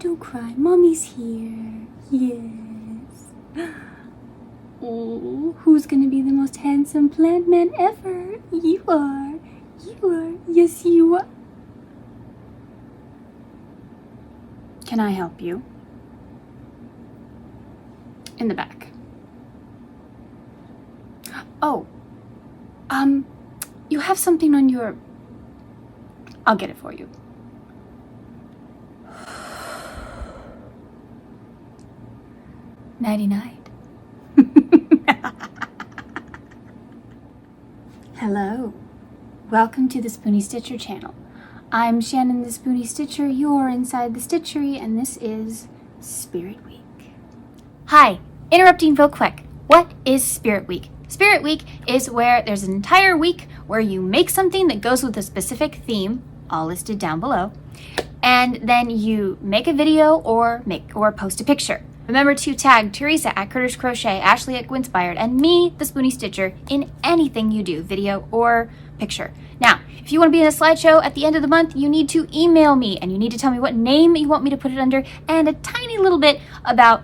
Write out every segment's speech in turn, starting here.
don't cry. Mommy's here. Yes. Oh, who's gonna be the most handsome plant man ever? You are. You are. Yes, you are. Can I help you? In the back. Oh. You have something on your... I'll get it for you. Nighty-night. Hello. Welcome to the Spoonie Stitcher channel. I'm Shannon the Spoonie Stitcher, you're inside the stitchery, and this is Spirit Week. Hi, interrupting real quick. What is Spirit Week? Spirit Week is where there's an entire week where you make something that goes with a specific theme, all listed down below, and then you make a video or post a picture. Remember to tag Teresa at Critters Crochet, Ashley at Guinspired, and me, the Spoonie Stitcher, in anything you do, video or picture. Now, if you want to be in a slideshow at the end of the month, you need to email me, and you need to tell me what name you want me to put it under, and a tiny little bit about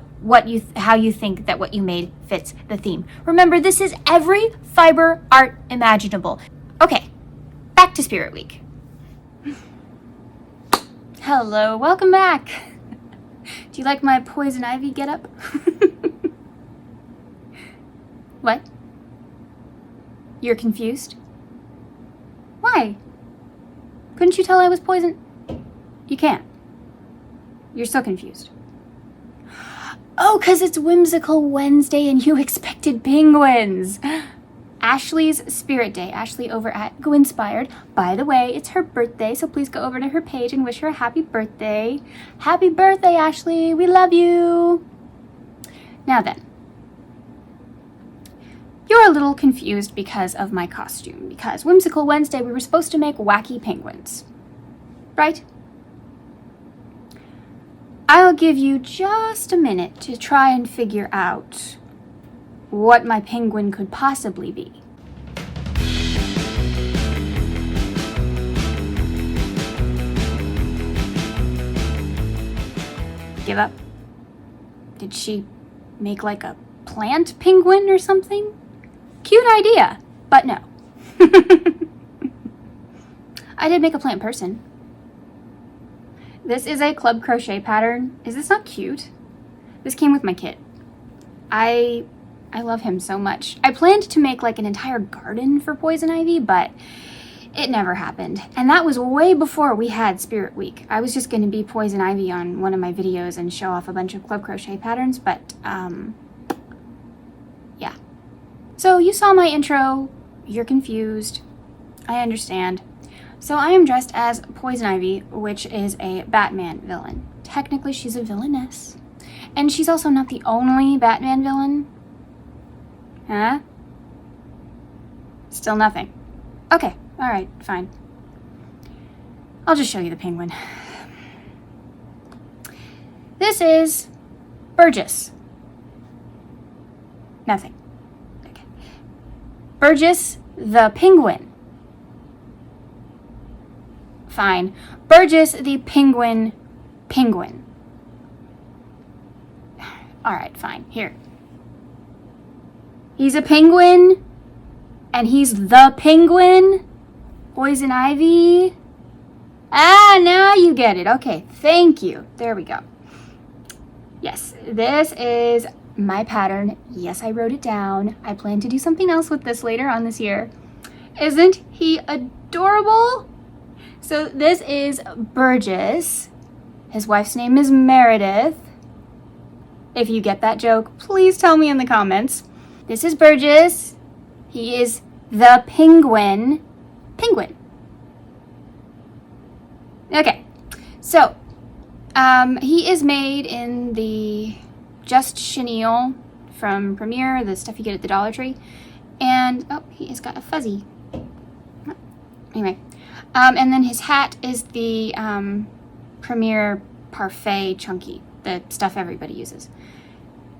how you think that what you made fits the theme. Remember, this is every fiber art imaginable. Okay, back to Spirit Week. Hello, welcome back. Do you like my poison ivy getup? What? You're confused? Why? Couldn't you tell I was poison? You can't. You're so confused. Oh, 'cause it's Whimsical Wednesday and you expected penguins. Ashley's Spirit Day. Ashley over at Guinspired. By the way, it's her birthday, so please go over to her page and wish her a happy birthday. Happy birthday, Ashley. We love you. Now then, you're a little confused because of my costume. Because Whimsical Wednesday, we were supposed to make wacky penguins. Right? I'll give you just a minute to try and figure out what my penguin could possibly be. Give up? Did she make like a plant penguin or something? Cute idea, but no. I did make a plant person. This is a club crochet pattern. Is this not cute? This came with my kit. I love him so much. I planned to make like an entire garden for poison ivy, but it never happened. And that was way before we had Spirit Week. I was just going to be poison ivy on one of my videos and show off a bunch of club crochet patterns, but yeah. So you saw my intro. You're confused. I understand. So I am dressed as Poison Ivy, which is a Batman villain. Technically, she's a villainess. And she's also not the only Batman villain. Huh? Still nothing. Okay, alright, fine. I'll just show you the penguin. This is Burgess. Nothing. Okay. Burgess the penguin. Fine. Burgess the penguin. Alright, fine. Here. He's a penguin, and he's the penguin. Poison Ivy. Ah, now you get it. Okay, thank you. There we go. Yes, this is my pattern. Yes, I wrote it down. I plan to do something else with this later on this year. Isn't he adorable? So this is Burgess. His wife's name is Meredith. If you get that joke, please tell me in the comments. This is Burgess. He is the penguin. Okay, so he is made in the Just Chenille from Premier, the stuff you get at the Dollar Tree. And, oh, he has got a fuzzy. Anyway, and then his hat is the Premier Parfait Chunky, the stuff everybody uses.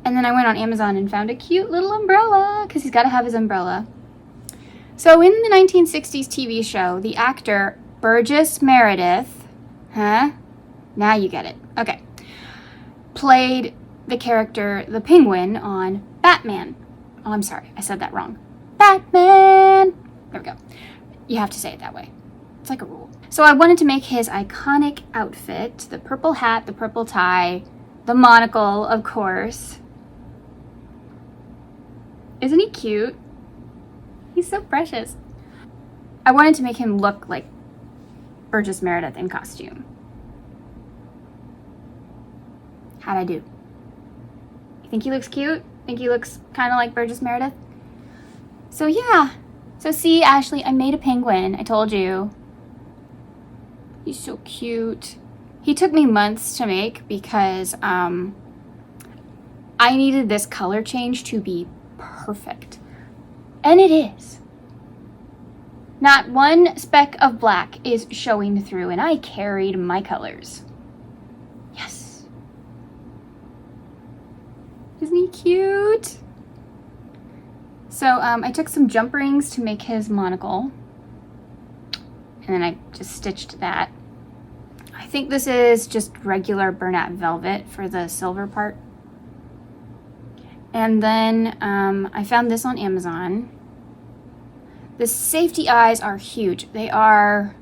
And then I went on Amazon and found a cute little umbrella, because he's got to have his umbrella. So in the 1960s TV show, the actor Burgess Meredith, huh? Now you get it. Okay. played the character, the Penguin, on Batman. Oh, I'm sorry, I said that wrong. Batman! There we go. You have to say it that way. It's like a rule. So I wanted to make his iconic outfit, the purple hat, the purple tie, the monocle, of course. Isn't he cute? He's so precious. I wanted to make him look like Burgess Meredith in costume. How'd I do? You think he looks cute? Think he looks kind of like Burgess Meredith? So yeah. So see, Ashley, I made a penguin. I told you. He's so cute. He took me months to make because I needed this color change to be perfect. And it is. Not one speck of black is showing through, and I carried my colors. Yes. Isn't he cute? So I took some jump rings to make his monocle. And then I just stitched that. I think this is just regular burlap velvet for the silver part. And then I found this on Amazon. The safety eyes are huge. They are,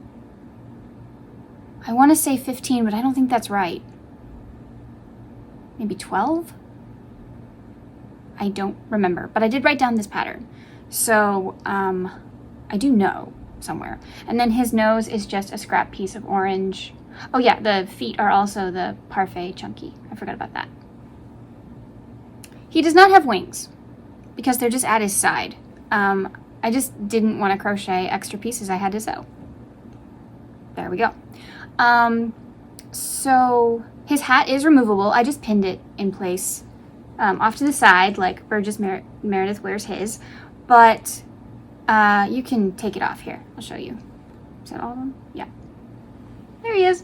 I want to say 15, but I don't think that's right. Maybe 12? I don't remember, but I did write down this pattern. So I do know somewhere. And then his nose is just a scrap piece of orange. Oh yeah, the feet are also the parfait chunky. I forgot about that. He does not have wings because they're just at his side. I just didn't want to crochet extra pieces I had to sew. There we go. So his hat is removable. I just pinned it in place off to the side like Burgess Meredith wears his. But you can take it off here. I'll show you. Is that all of them? Yeah. There he is.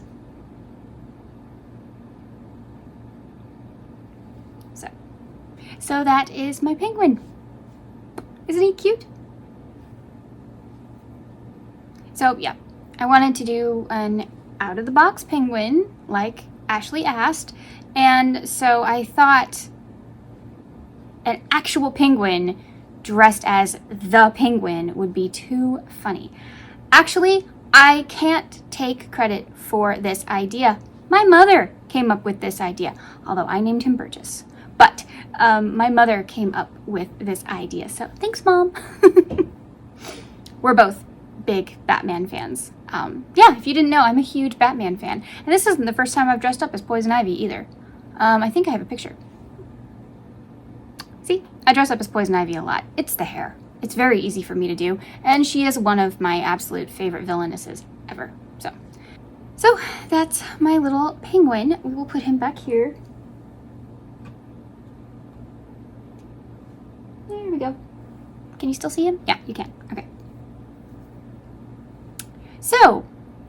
So that is my penguin. Isn't he cute? So yeah, I wanted to do an out-of-the-box penguin like Ashley asked, and so I thought an actual penguin dressed as the penguin would be too funny. Actually, I can't take credit for this idea. My mother came up with this idea, although I named him Burgess. But my mother came up with this idea, so thanks, Mom. We're both big Batman fans. Yeah, if you didn't know, I'm a huge Batman fan. And this isn't the first time I've dressed up as Poison Ivy either. I think I have a picture. See, I dress up as Poison Ivy a lot. It's the hair. It's very easy for me to do, and she is one of my absolute favorite villainesses ever. So that's my little penguin. We will put him back here. There we go. Can you still see him? Yeah, you can. Okay. So,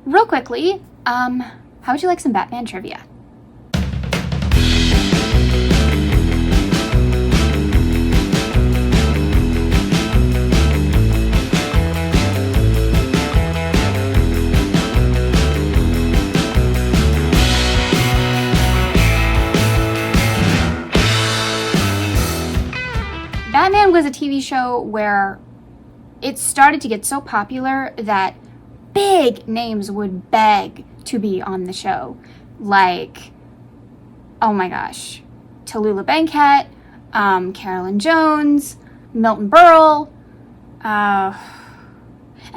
real quickly, how would you like some Batman trivia? Batman was a TV show where it started to get so popular that big names would beg to be on the show. Like, oh my gosh, Tallulah Bankhead, Carolyn Jones, Milton Berle. And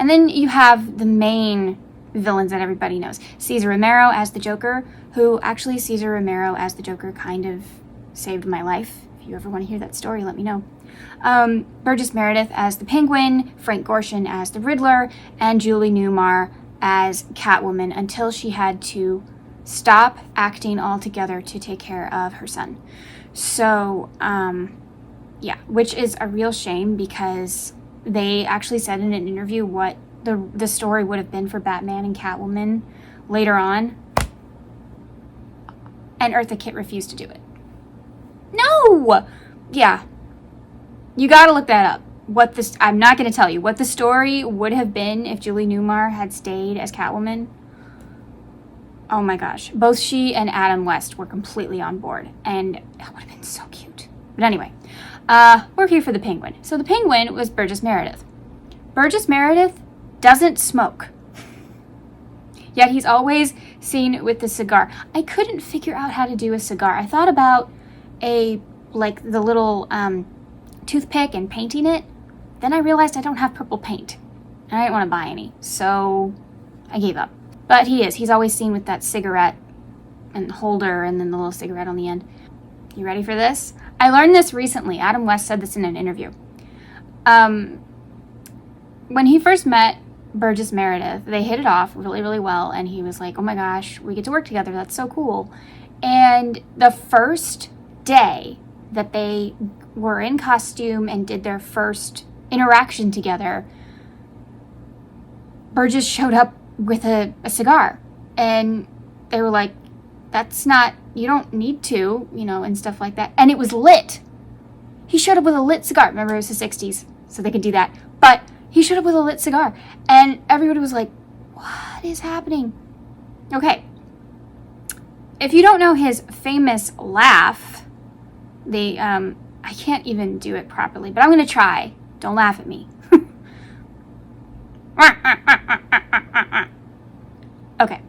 then you have the main villains that everybody knows. Cesar Romero as the Joker, who actually Cesar Romero as the Joker kind of saved my life. If you ever want to hear that story, let me know. Burgess Meredith as the Penguin, Frank Gorshin as the Riddler, and Julie Newmar as Catwoman until she had to stop acting altogether to take care of her son. So, yeah, which is a real shame because they actually said in an interview what the story would have been for Batman and Catwoman later on. And Eartha Kitt refused to do it. No! Yeah. You gotta look that up. I'm not gonna tell you what the story would have been if Julie Newmar had stayed as Catwoman. oh my gosh, both she and Adam West were completely on board, and that would have been so cute. But anyway, we're here for the penguin. So the penguin was Burgess Meredith. Burgess Meredith doesn't smoke, yet he's always seen with the cigar. I couldn't figure out how to do a cigar. I thought about the little toothpick and painting it. Then I realized I don't have purple paint, and I didn't want to buy any, so I gave up. But he's always seen with that cigarette and holder and then the little cigarette on the end. You ready for this? I learned this recently. Adam West said this in an interview. When he first met Burgess Meredith, they hit it off really, really well, and he was like, oh my gosh, we get to work together. That's so cool. And the first day that they were in costume and did their first interaction together, Burgess showed up with a cigar, and they were like, that's not, you don't need to, and stuff like that. And it was lit. He showed up with a lit cigar. Remember, it was the 60s, so they could do that. But he showed up with a lit cigar, and everybody was like, what is happening? Okay. If you don't know his famous laugh, I can't even do it properly, but I'm going to try. Don't laugh at me. Okay.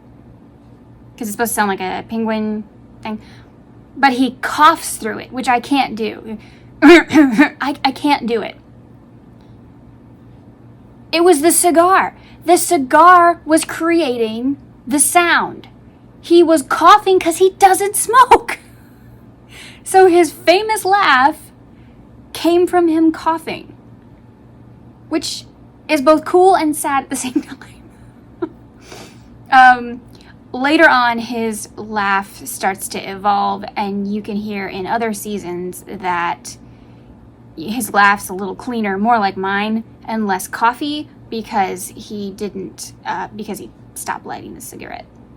Because it's supposed to sound like a penguin thing. But he coughs through it, which I can't do. I can't do it. It was the cigar. The cigar was creating the sound. He was coughing because he doesn't smoke. So his famous laugh came from him coughing, which is both cool and sad at the same time. Later on, his laugh starts to evolve, and you can hear in other seasons that his laugh's a little cleaner, more like mine, and less coffee, because he stopped lighting the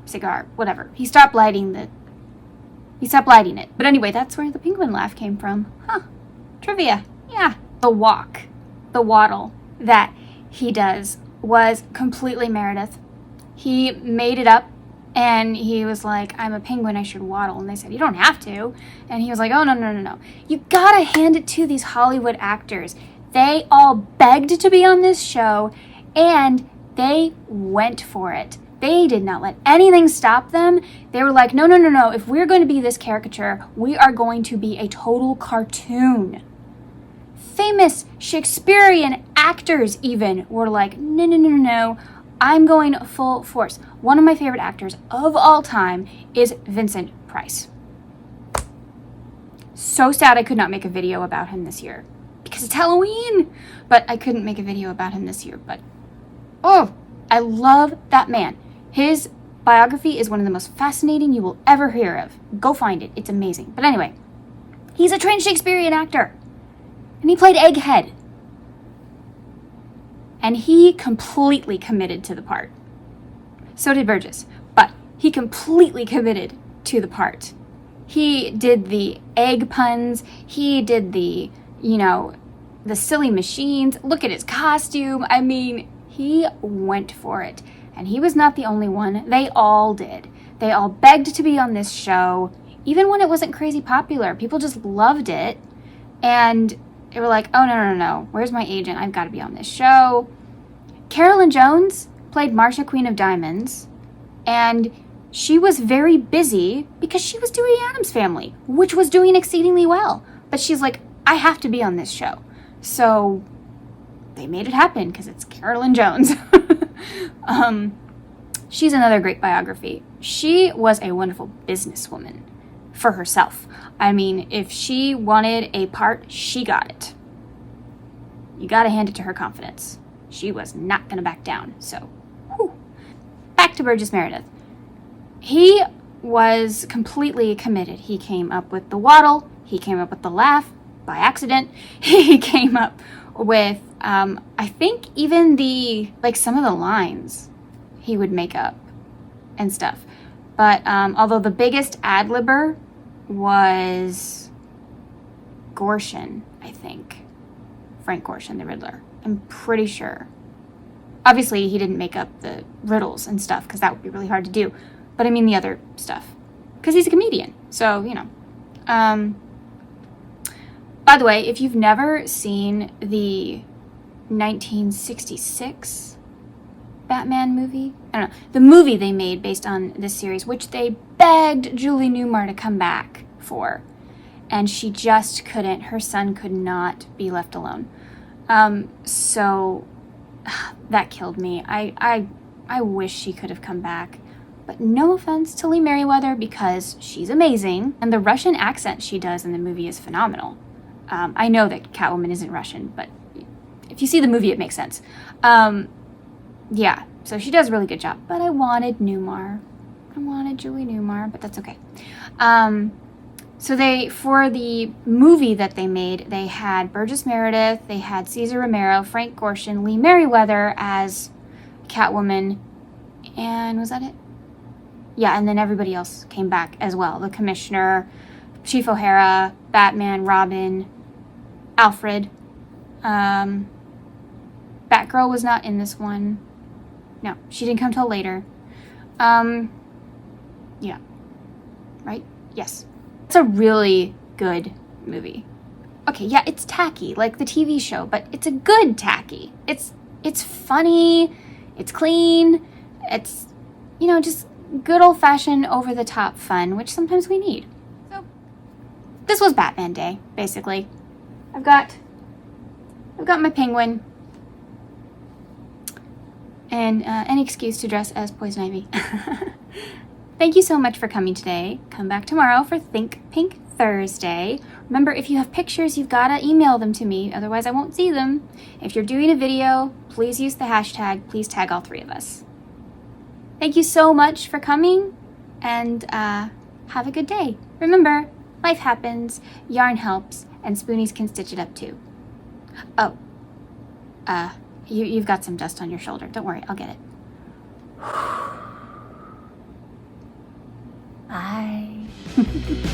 cigar, whatever. He stopped lighting it. But anyway, that's where the penguin laugh came from. Huh. Trivia. Yeah. The waddle that he does was completely Meredith. He made it up, and he was like, I'm a penguin, I should waddle. And they said, you don't have to. And he was like, oh, no. You gotta hand it to these Hollywood actors. They all begged to be on this show, and they went for it. They did not let anything stop them. They were like, no. If we're going to be this caricature, we are going to be a total cartoon. Famous Shakespearean actors even were like, no. I'm going full force. One of my favorite actors of all time is Vincent Price. So sad I could not make a video about him this year because it's Halloween, but I couldn't make a video about him this year. But, I love that man. His biography is one of the most fascinating you will ever hear of. Go find it. It's amazing. But anyway, he's a trained Shakespearean actor, and he played Egghead. And he completely committed to the part. So did Burgess, but he completely committed to the part. He did the egg puns. He did the silly machines. Look at his costume. I mean, he went for it. And he was not the only one. They all did. They all begged to be on this show, even when it wasn't crazy popular. People just loved it. And they were like, oh, no. Where's my agent? I've got to be on this show. Carolyn Jones played Marcia, Queen of Diamonds, and she was very busy because she was doing Addams Family, which was doing exceedingly well. But she's like, I have to be on this show. So they made it happen because it's Carolyn Jones. She's another great biography. She was a wonderful businesswoman for herself. I mean, if she wanted a part, she got it. You got to hand it to her confidence. She was not going to back down. So, back to Burgess Meredith. He was completely committed. He came up with the waddle. He came up with the laugh by accident. He came up with, I think even some of the lines he would make up and stuff. But although the biggest ad-libber was Gorshin, I think. Frank Gorshin, the Riddler. I'm pretty sure. Obviously, he didn't make up the riddles and stuff because that would be really hard to do. But I mean the other stuff. Because he's a comedian. So, you know. By the way, if you've never seen the 1966 Batman movie, I don't know, the movie they made based on this series, which they begged Julie Newmar to come back for, and she just couldn't. Her son could not be left alone. So that killed me. I wish she could have come back. But no offense to Lee Merriweather, because she's amazing, and the Russian accent she does in the movie is phenomenal. I know that Catwoman isn't Russian, but if you see the movie, it makes sense. Yeah, so she does a really good job. But I wanted Newmar. I wanted Julie Newmar, but that's okay. So for the movie that they made, they had Burgess Meredith, they had Cesar Romero, Frank Gorshin, Lee Merriweather as Catwoman, and was that it? Yeah, and then everybody else came back as well. The Commissioner, Chief O'Hara, Batman, Robin, Alfred. Batgirl was not in this one. No, she didn't come till later. Yeah. Right? Yes. It's a really good movie. Okay, yeah, it's tacky, like the TV show, but it's a good tacky. It's funny, it's clean, it's, you know, just good old-fashioned, over-the-top fun, which sometimes we need. So, this was Batman Day, basically. I've got my penguin, and an excuse to dress as Poison Ivy. Thank you so much for coming today. Come back tomorrow for Think Pink Thursday. Remember, if you have pictures, you've got to email them to me, otherwise I won't see them. If you're doing a video, please use the hashtag. Please tag all 3 of us. Thank you so much for coming, and have a good day. Remember, life happens, yarn helps, and spoonies can stitch it up too. Oh, you've got some dust on your shoulder. Don't worry, I'll get it. Bye.